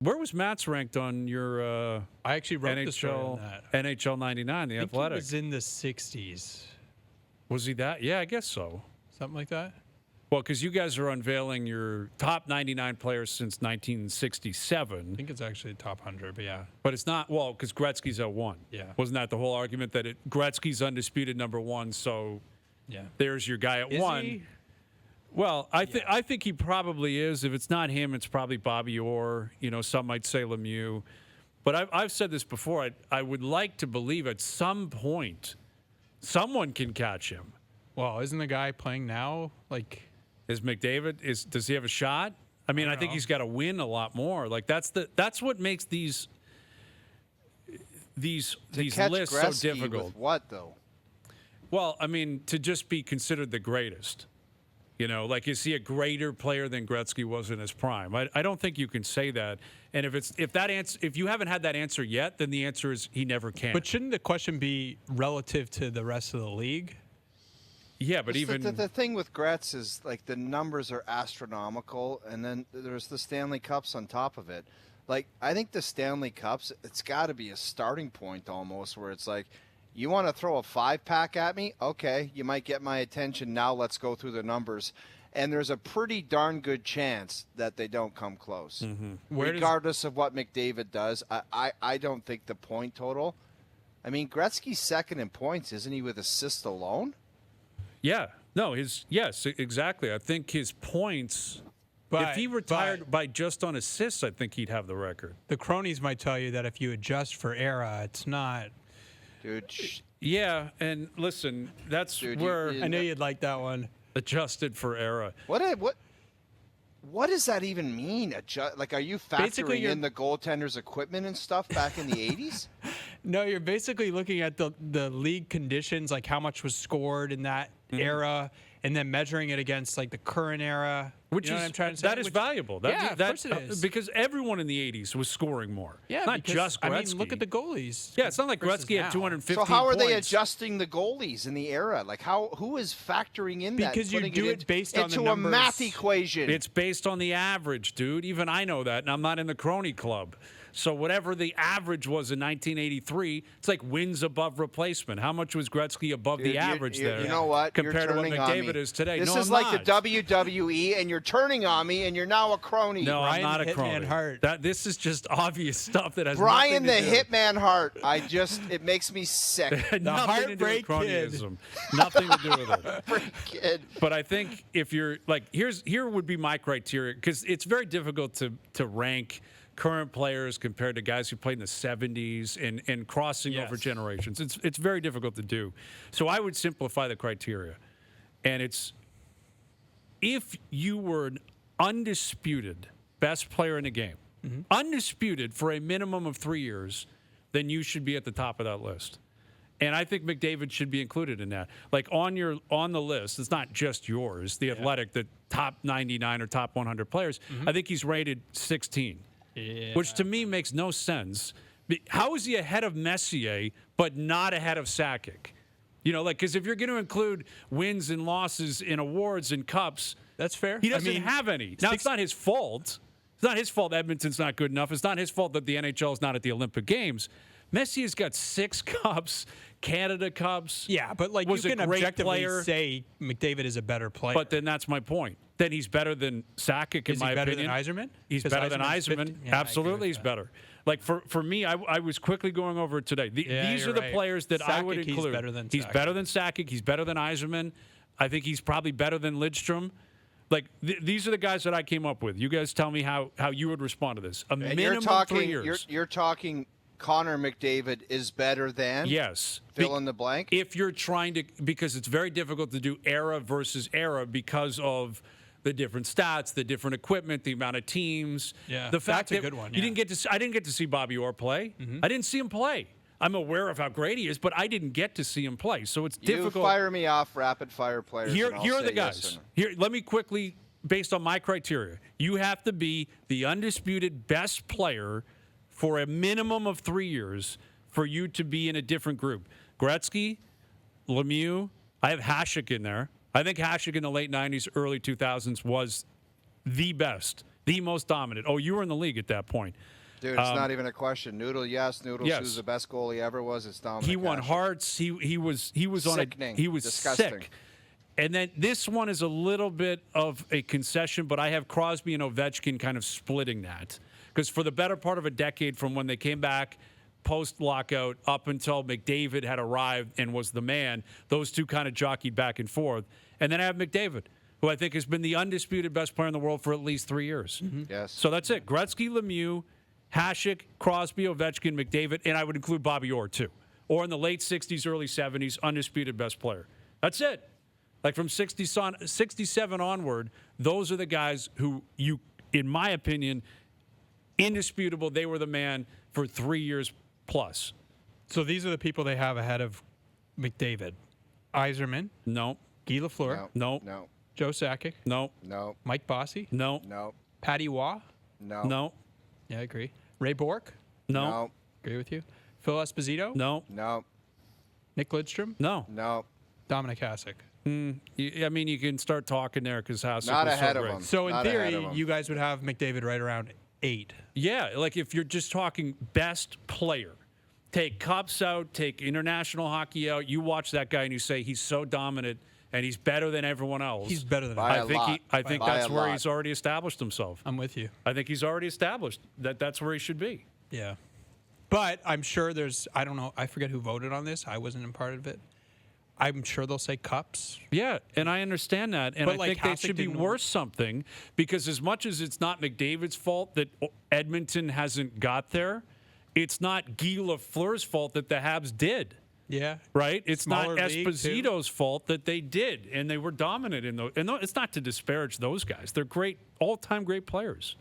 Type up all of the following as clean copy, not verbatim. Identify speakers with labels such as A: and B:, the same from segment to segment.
A: Where was Matt's ranked on your
B: I actually wrote the story on that.
A: NHL 99, the
B: I think
A: Athletic?
B: he was in the 60s.
A: Was he that? Yeah, I guess so.
B: Something like that?
A: Well, because you guys are unveiling your top 99 players since
B: I
A: 1967.
B: think it's actually top 100, but yeah.
A: But it's not, well, because Gretzky's at 1.
B: Yeah.
A: Wasn't that the whole argument that Gretzky's undisputed number 1, so
B: Yeah.
A: there's your guy at
B: Is
A: 1.
B: he?
A: Well, I think he probably is. If it's not him, it's probably Bobby Orr. Some might say Lemieux. But I've said this before. I would like to believe at some point someone can catch him.
B: Well, isn't the guy playing now like...
A: Is McDavid? Does he have a shot? I mean, I think he's got to win a lot more. Like that's what makes these lists so difficult.
C: With what though?
A: Well, I mean, to just be considered the greatest. Like is he a greater player than Gretzky was in his prime? I don't think you can say that. And if you haven't had that answer yet, then the answer is he never can.
B: But shouldn't the question be relative to the rest of the league?
A: Yeah, but even
C: the thing with Gretz is like the numbers are astronomical, and then there's the Stanley Cups on top of it. Like I think the Stanley Cups, it's got to be a starting point almost, where it's like, you want to throw a 5-pack at me? Okay, you might get my attention. Now let's go through the numbers, and there's a pretty darn good chance that they don't come close, regardless of what McDavid does. I don't think the point total. I mean, Gretzky's second in points, isn't he, with assists alone?
A: Yeah. No, yes, exactly. I think his points, if he retired by just on assists, I think he'd have the record.
B: The cronies might tell you that if you adjust for era, it's not.
C: Dude.
A: Yeah, and listen, that's where
B: I know you'd like that one.
A: Adjusted for era.
C: What does that even mean? Like, are you factoring in the goaltender's equipment and stuff back in the 80s?
B: No, you're basically looking at the league conditions, like how much was scored in that era, and then measuring it against like the current era.
A: Which
B: you know
A: is
B: what I'm trying to say?
A: that is valuable. Of
B: course it is.
A: Because everyone in the 80s was scoring more.
B: Yeah,
A: not just Gretzky.
B: I mean, look at the goalies.
A: Yeah, it's not like Gretzky had 250
C: So how are
A: points.
C: they adjusting the goalies in the era? Like who is factoring in that?
B: Because you do it based on the
C: into
B: numbers.
C: a math equation.
A: It's based on the average, dude. Even I know that, and I'm not in the crony club. So whatever the average was in 1983, it's like wins above replacement. How much was Gretzky above the average there?
C: You know what?
A: Compared to what
C: You're turning
A: McDavid
C: on me.
A: is today.
C: This
A: No,
C: is
A: I'm
C: like
A: not.
C: the WWE, and you're turning on me, and you're now a crony.
A: No,
B: Bryan
A: I'm not a
B: the
A: crony.
B: Hitman Hart.
A: This is just obvious stuff that has
C: Bryan the
A: nothing to do.
C: Hitman Hart. it makes me sick.
A: Nothing to do with
B: Heartbreak Kid.
A: cronyism. Nothing to do with it.
C: Freak kid.
A: But I think if you're like, here would be my criteria, because it's very difficult to rank current players compared to guys who played in the 70s and crossing over generations. It's very difficult to do. So I would simplify the criteria. And it's, if you were an undisputed best player in the game, undisputed for a minimum of 3 years, then you should be at the top of that list. And I think McDavid should be included in that. Like on the list, it's not just yours, the Athletic, the top 99 or top 100 players. I think he's rated 16, which to me makes no sense. How is he ahead of Messier but not ahead of Sakic? Because if you're going to include wins and losses in awards and cups,
B: that's fair.
A: He doesn't have any. Now, it's not his fault. It's not his fault Edmonton's not good enough. It's not his fault that the NHL is not at the Olympic Games. Messi's got 6 cups, Canada Cups.
B: Yeah, but like
A: was
B: you can
A: a great
B: objectively
A: player,
B: say McDavid is a better player.
A: But then that's my point. Then he's better than Sakic, in my opinion.
B: Is he better than Yzerman?
A: He's better than Yzerman. Absolutely, he's better. Like for me, I was quickly going over it today. These are the players that I would include. He's better than Sakic. He's better than Yzerman. I think he's probably better than Lidstrom. Like these are the guys that I came up with. You guys tell me how you would respond to this. Minimum 3 years.
C: You're talking Connor McDavid is better than?
A: Yes.
C: Fill in the blank?
A: If you're trying to, because it's very difficult to do era versus era because of the different stats, the different equipment, the amount of teams.
B: Yeah,
A: the fact
B: that's a
A: that
B: good one.
A: You didn't get to. I didn't get to see Bobby Orr play. I didn't see him play. I'm aware of how great he is, but I didn't get to see him play, so it's difficult.
C: You fire me off rapid fire players.
A: Here are the guys.
C: Yes.
A: Here, let me quickly, based on my criteria, you have to be the undisputed best player for a minimum of 3 years for you to be in a different group. Gretzky, Lemieux, I have Hasek in there. I think Hasek in the late 90s, early 2000s was the best the most dominant. Oh, you were in the league at that point.
C: Dude, it's not even a question. Noodle, yes. Noodle,
A: Yes.
C: who's the best goalie ever was. It's Dominic
A: He won
C: Hasek.
A: hearts. He was on
C: Sickening.
A: he was
C: Disgusting.
A: sick. And then this one is a little bit of a concession, but I have Crosby and Ovechkin kind of splitting that. Because for the better part of a decade from when they came back post-lockout up until McDavid had arrived and was the man, those two kind of jockeyed back and forth. And then I have McDavid, who I think has been the undisputed best player in the world for at least 3 years.
C: Yes.
A: So that's it. Gretzky, Lemieux, Hasek, Crosby, Ovechkin, McDavid, and I would include Bobby Orr, too. Or in the late 60s, early 70s, undisputed best player. That's it. Like from 67 onward, those are the guys who you, in my opinion, indisputable, they were the man for 3 years plus.
B: So these are the people they have ahead of McDavid. Yzerman,
A: No,
B: Guy Lafleur,
A: no,
C: No.
B: Joe Sakic,
A: no,
C: No.
B: Mike Bossy,
A: no,
C: No.
B: Patty Waugh.
C: No.
A: no,
B: Yeah, I agree. Ray Bork.
A: no,
C: No.
B: Agree with you. Phil Esposito.
A: no,
C: No.
B: Nick Lidstrom.
A: no.
C: No.
B: Dominic Hasek.
A: I mean, you can start talking there because House
C: Not
A: was
C: ahead
A: so
C: of
A: great.
C: him.
B: So in
C: Not ahead
B: theory,
C: of him.
B: you guys would have McDavid right around 8.
A: Yeah, like if you're just talking best player, take cups out, take international hockey out, you watch that guy and you say he's so dominant and he's better than everyone else.
B: He's better than
C: By
B: us.
C: a lot.
A: I think
C: By
A: that's
C: a
A: where
C: lot.
A: he's already established himself.
B: I'm with you.
A: I think he's already established that's where he should be.
B: Yeah. But I'm sure there's, I don't know, I forget who voted on this. I wasn't a part of it. I'm sure they'll say cups.
A: Yeah, and I understand that, and
B: But,
A: I
B: like,
A: think they
B: Hasek
A: should be
B: didn't-
A: worth something because as much as it's not McDavid's fault that Edmonton hasn't got there, it's not Guy Lafleur's fault that the Habs did.
B: Yeah.
A: Right? It's
B: Smaller
A: not
B: league, too.
A: Esposito's fault that they did, and they were dominant in those. And it's not to disparage those guys; they're great, all-time great players.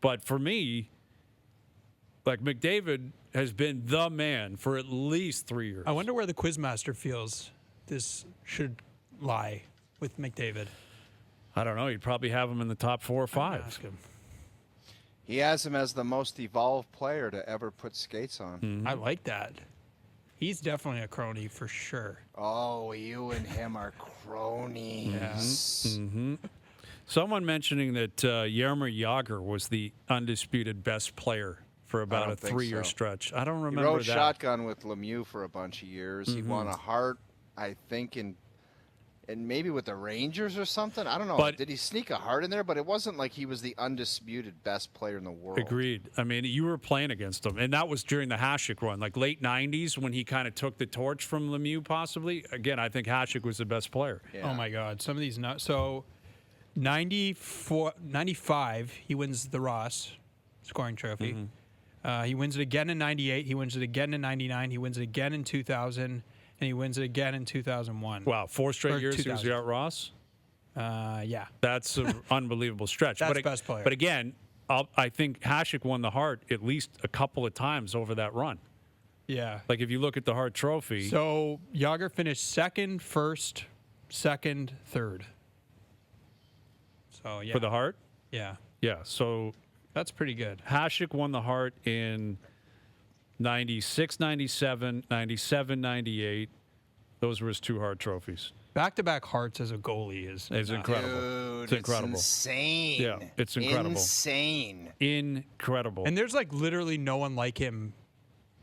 A: But for me, like McDavid has been the man for at least 3 years.
B: I wonder where the Quizmaster feels this should lie with McDavid.
A: I don't know. You'd probably have him in the top 4 or 5.
B: Ask him.
C: He has him as the most evolved player to ever put skates on.
B: I like that. He's definitely a crony for sure.
C: Oh, you and him are cronies.
A: Someone mentioning that Jaromir Jagr was the undisputed best player for about a
C: don't think
A: 3-year
C: so.
A: stretch. I don't
C: He
A: remember
C: rode
A: that.
C: shotgun with Lemieux for a bunch of years. He won a Hart, I think, and maybe with the Rangers or something. I don't know.
A: But-
C: Did he sneak a Hart in there? But it wasn't like he was the undisputed best player in the world.
A: Agreed. I mean, you were playing against him, and that was during the Hasek run, like late 90s when he kind of took the torch from Lemieux possibly. Again, I think Hasek was the best player.
C: Yeah.
B: Oh my God. Some of these nuts. So 95, he wins the Ross scoring trophy. He wins it again in 98. He wins it again in 99. He wins it again in 2000. And he wins it again in 2001.
A: Wow, 4 straight
B: Or
A: years he was
B: 2000.
A: Art Ross?
B: Yeah.
A: That's an unbelievable stretch.
B: That's best player.
A: But again, I think Hasek won the Hart at least a couple of times over that run.
B: Yeah.
A: Like if you look at the Hart Trophy,
B: So Jagr finished second, first, second, third. So yeah.
A: for the Hart,
B: Yeah.
A: yeah. So
B: That's pretty good.
A: Hasek won the Hart in 96, 97, 97, 98. Those were his 2 Hart trophies.
B: Back-to-back hearts as a goalie is
A: It's incredible.
C: Dude,
A: It's incredible.
C: insane.
A: Yeah, it's incredible.
C: Insane.
A: Incredible.
B: And there's like literally no one like him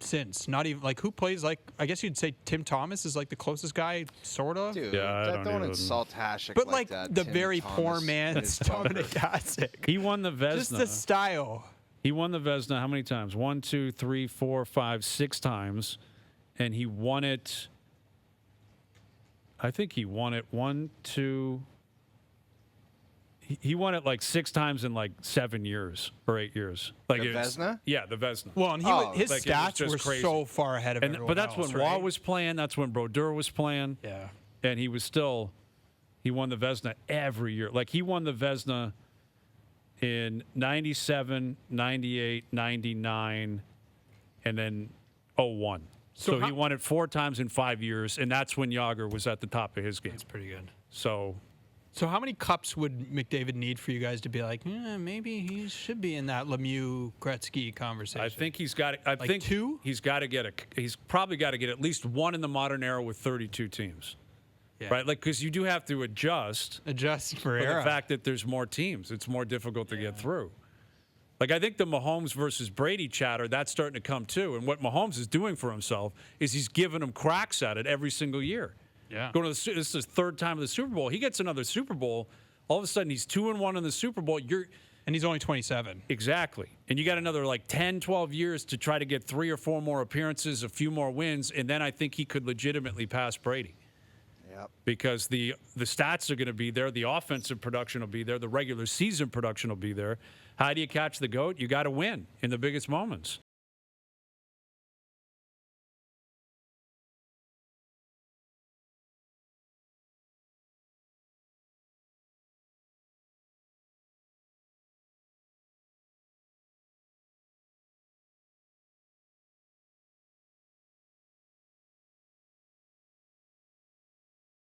B: since. Not even like who plays like I guess you'd say Tim Thomas is like the closest guy, sort of.
C: Dude,
A: Yeah, I
C: don't
A: don't even-
C: insult Hasek
B: But
C: like
B: like
C: that.
B: the
C: Tim
B: very
C: Thomas
B: poor man
C: is
B: Dominic Hasek.
A: he won the Vezina.
B: Just the style.
A: He won the Vezina how many times? 1, 2, 3, 4, 5, 6 times. And he won it. I think he won it 1, 2. He won it like 6 times in like 7 years or 8 years. Like
C: The
A: it was-
C: Vezina?
A: Yeah, the Vezina.
B: Well, and
C: Oh,
B: his
A: like, it was
B: stats
A: just
B: were
A: crazy.
B: so far ahead of everyone
A: But that's
B: else,
A: when
B: right?
A: Waugh was playing. That's when Brodeur was playing.
B: Yeah.
A: And he was still, he won the Vezina every year. Like he won the Vezina in 97, 98, 99, and then 01. So
B: how-
A: he won it 4 times in 5 years, and that's when Jagr was at the top of his game.
B: That's pretty good.
A: So
B: So how many cups would McDavid need for you guys to be like, maybe he should be in that Lemieux Gretzky conversation?
A: I think he's got. I
B: Like
A: think
B: 2?
A: He's got to get a. He's probably got to get at least 1 in the modern era with 32 teams. right? Like, because you do have to adjust
B: for
A: for
B: era.
A: the fact that there's more teams. It's more difficult to get through. Like, I think the Mahomes versus Brady chatter, that's starting to come too. And what Mahomes is doing for himself is he's giving them cracks at it every single year.
B: Yeah.
A: Going to this is his third time of the Super Bowl. He gets another Super Bowl. All of a sudden, he's 2-1 in the Super Bowl.
B: And he's only 27.
A: Exactly. And you got another like 10, 12 years to try to get 3 or 4 more appearances, a few more wins, and then I think he could legitimately pass Brady.
C: Yep.
A: Because the stats are going to be there, the offensive production will be there, the regular season production will be there. How do you catch the GOAT? You got to win in the biggest moments.